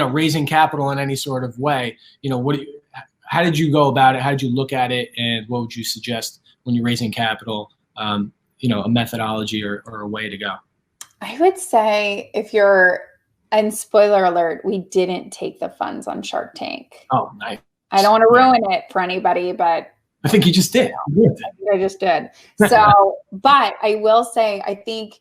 raising capital in any sort of way, how did you go about it? How did you look at it? And what would you suggest when you're raising capital, a methodology or a way to go? I would say and spoiler alert, we didn't take the funds on Shark Tank. Oh, nice. I don't want to ruin it for anybody, but I think you just did. I just did. So, but I will say, I think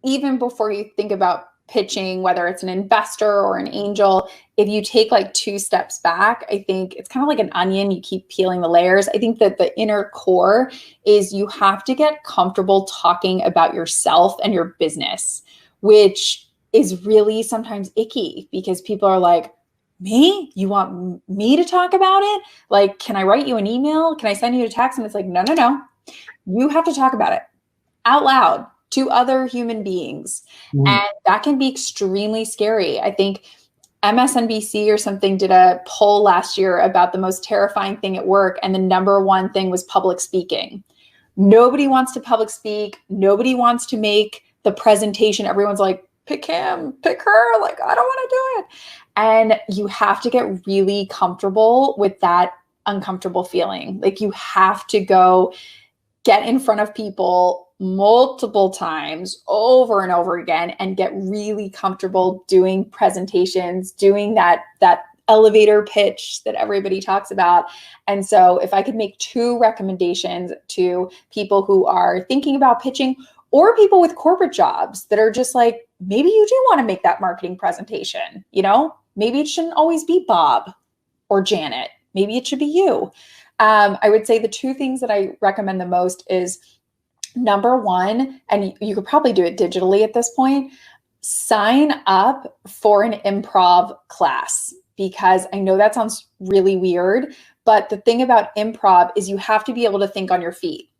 even before you think about pitching, whether it's an investor or an angel, if you take like 2 steps back, I think it's kind of like an onion. You keep peeling the layers. I think that the inner core is you have to get comfortable talking about yourself and your business, which is really sometimes icky because people are like, me? You want me to talk about it? Like, can I write you an email? Can I send you a text? And it's like, no. You have to talk about it out loud to other human beings. And that can be extremely scary. I think MSNBC or something did a poll last year about the most terrifying thing at work. And the number 1 thing was public speaking. Nobody wants to public speak. Nobody wants to make the presentation. Everyone's like, pick him, pick her. Like, I don't want to do it. And you have to get really comfortable with that uncomfortable feeling. Like, you have to go get in front of people multiple times over and over again and get really comfortable doing presentations, doing that elevator pitch that everybody talks about. And so if I could make 2 recommendations to people who are thinking about pitching, or people with corporate jobs that are just like, maybe you do want to make that marketing presentation, maybe it shouldn't always be Bob or Janet. Maybe it should be you. I would say the 2 things that I recommend the most is, number 1, and you could probably do it digitally at this point, sign up for an improv class, because I know that sounds really weird, but the thing about improv is you have to be able to think on your feet.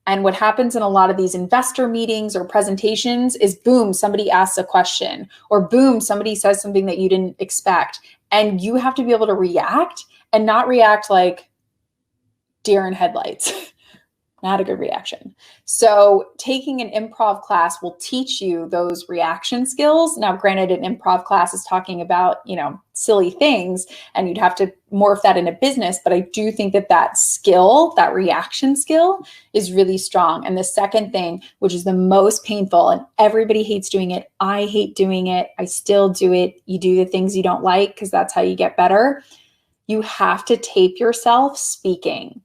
And what happens in a lot of these investor meetings or presentations is, boom, somebody asks a question, or boom, somebody says something that you didn't expect. And you have to be able to react, and not react like deer in headlights. Not a good reaction. So taking an improv class will teach you those reaction skills. Now, granted, an improv class is talking about, silly things, and you'd have to morph that into business. But I do think that skill, that reaction skill, is really strong. And the second thing, which is the most painful, and everybody hates doing it. I hate doing it. I still do it. You do the things you don't like because that's how you get better. You have to tape yourself speaking.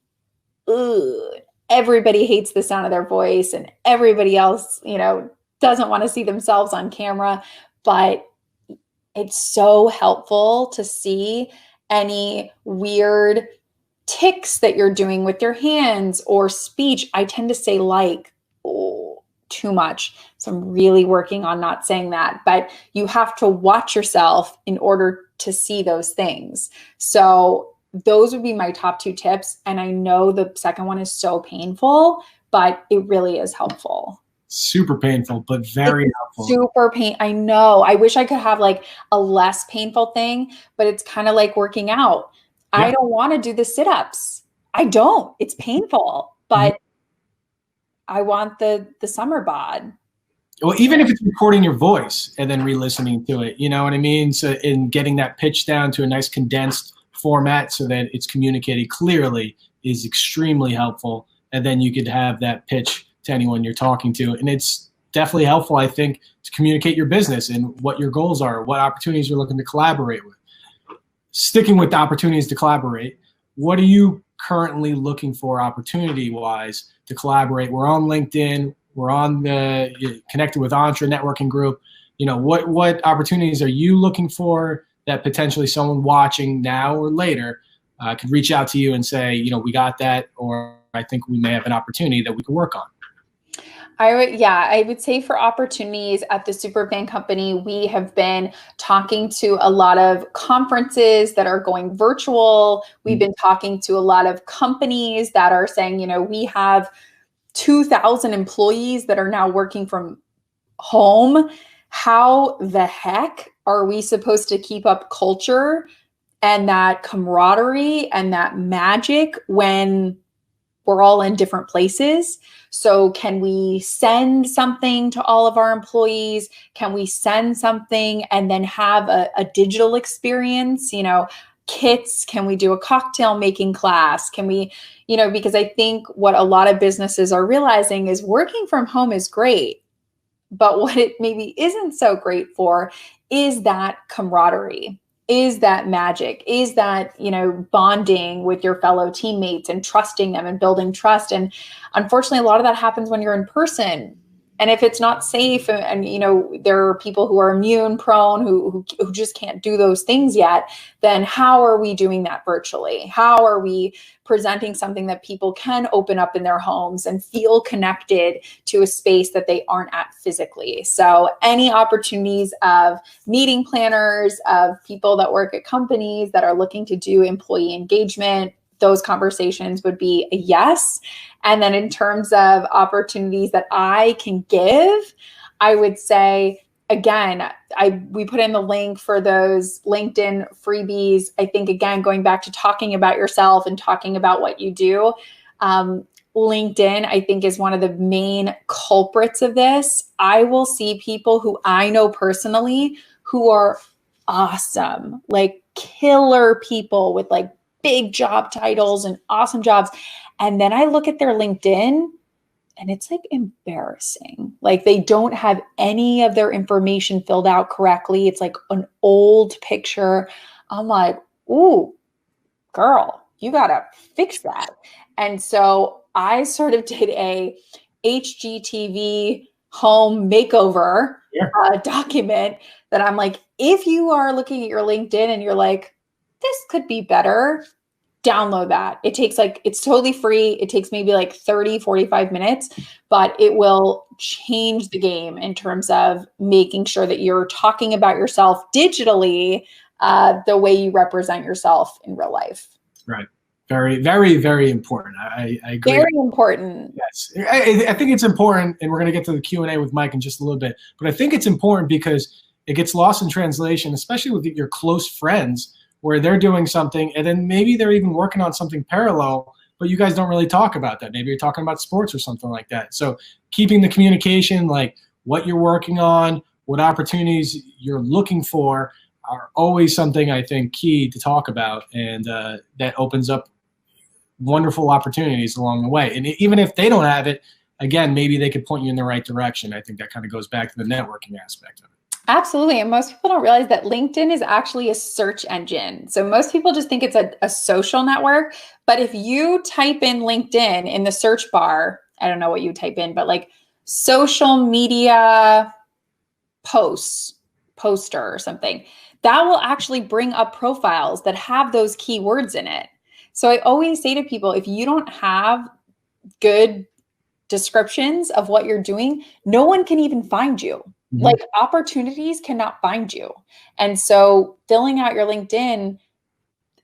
Ugh. Everybody hates the sound of their voice, and everybody else, doesn't want to see themselves on camera, but it's so helpful to see any weird tics that you're doing with your hands or speech. I tend to say too much. So I'm really working on not saying that, but you have to watch yourself in order to see those things. So those would be my top 2 tips. And I know the second one is so painful, but it really is helpful. Super painful, but very helpful. I know. I wish I could have like a less painful thing, but it's kind of like working out. Yeah. I don't want to do the sit-ups. I don't. It's painful, but I want the summer bod. Well, even if it's recording your voice and then re-listening to it, you know what I mean? So in getting that pitch down to a nice condensed format so that it's communicated clearly is extremely helpful. And then you could have that pitch to anyone you're talking to. And it's definitely helpful, I think, to communicate your business and what your goals are, what opportunities you're looking to collaborate with. Sticking with the opportunities to collaborate, what are you currently looking for opportunity-wise to collaborate? We're on LinkedIn. We're on connected with Entre networking group. What opportunities are you looking for that potentially someone watching now or later could reach out to you and say, we got that, or I think we may have an opportunity that we could work on? I would say for opportunities at the Superfan Company, we have been talking to a lot of conferences that are going virtual. We've been talking to a lot of companies that are saying, we have 2,000 employees that are now working from home. How the heck are we supposed to keep up culture and that camaraderie and that magic when we're all in different places. So can we send something to all of our employees? Can we send something and then have a digital experience, you know, kits? Can we do a cocktail making class? Can we, you know, because I think what a lot of businesses are realizing is working from home is great, but what it maybe isn't so great for is that camaraderie, is that magic, is that, you know, bonding with your fellow teammates and trusting them and building trust. And unfortunately, a lot of that happens when you're in person. And if it's not safe, and you know, there are people who are immune prone who just can't do those things yet, then how are we doing that virtually? How are we presenting something that people can open up in their homes and feel connected to a space that they aren't at physically? So any opportunities of meeting planners, of people that work at companies that are looking to do employee engagement, those conversations would be a yes. And then in terms of opportunities that I can give, I would say, again, we put in the link for those LinkedIn freebies. I think, again, going back to talking about yourself and talking about what you do, LinkedIn, I think, is one of the main culprits of this. I will see people who I know personally who are awesome, like killer people with like big job titles and awesome jobs. And then I look at their LinkedIn and it's like embarrassing. Like they don't have any of their information filled out correctly. It's like an old picture. I'm like, ooh, girl, you got to fix that. And so I sort of did a HGTV home makeover document that I'm like, if you are looking at your LinkedIn and you're like, this could be better, download that. It takes it's totally free. It takes maybe like 30, 45 minutes, but it will change the game in terms of making sure that you're talking about yourself digitally the way you represent yourself in real life. Right. Very, very, very important. I agree. Very important. Yes. I think it's important, and we're going to get to the Q&A with Mike in just a little bit, but I think it's important because it gets lost in translation, especially with your close friends, where they're doing something and then maybe they're even working on something parallel, but you guys don't really talk about that. Maybe you're talking about sports or something like that. So keeping the communication, like what you're working on, what opportunities you're looking for, are always something I think key to talk about, and that opens up wonderful opportunities along the way. And even if they don't have it, again, maybe they could point you in the right direction. I think that kind of goes back to the networking aspect of it. Absolutely. And most people don't realize that LinkedIn is actually a search engine. So most people just think it's a social network. But if you type in LinkedIn in the search bar, I don't know what you type in, but like social media poster or something, that will actually bring up profiles that have those keywords in it. So I always say to people, if you don't have good descriptions of what you're doing, no one can even find you. Mm-hmm. Like opportunities cannot find you. And so filling out your LinkedIn,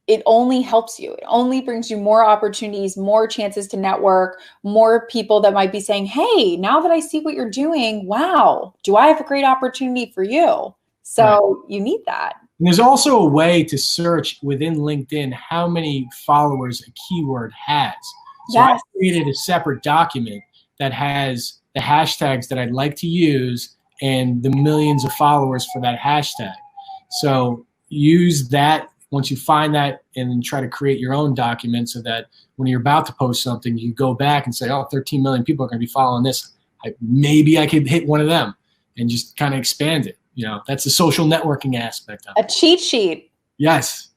it only helps you. It only brings you more opportunities, more chances to network, more people that might be saying, hey, now that I see what you're doing, wow, do I have a great opportunity for you? So You need that. And there's also a way to search within LinkedIn how many followers a keyword has. So I created a separate document that has the hashtags that I'd like to use and the millions of followers for that hashtag. So use that once you find that, and then try to create your own document so that when you're about to post something, you go back and say, oh, 13 million people are going to be following this. Maybe I could hit one of them and just kind of expand it. You know, that's the social networking aspect of it. A cheat sheet. Yes.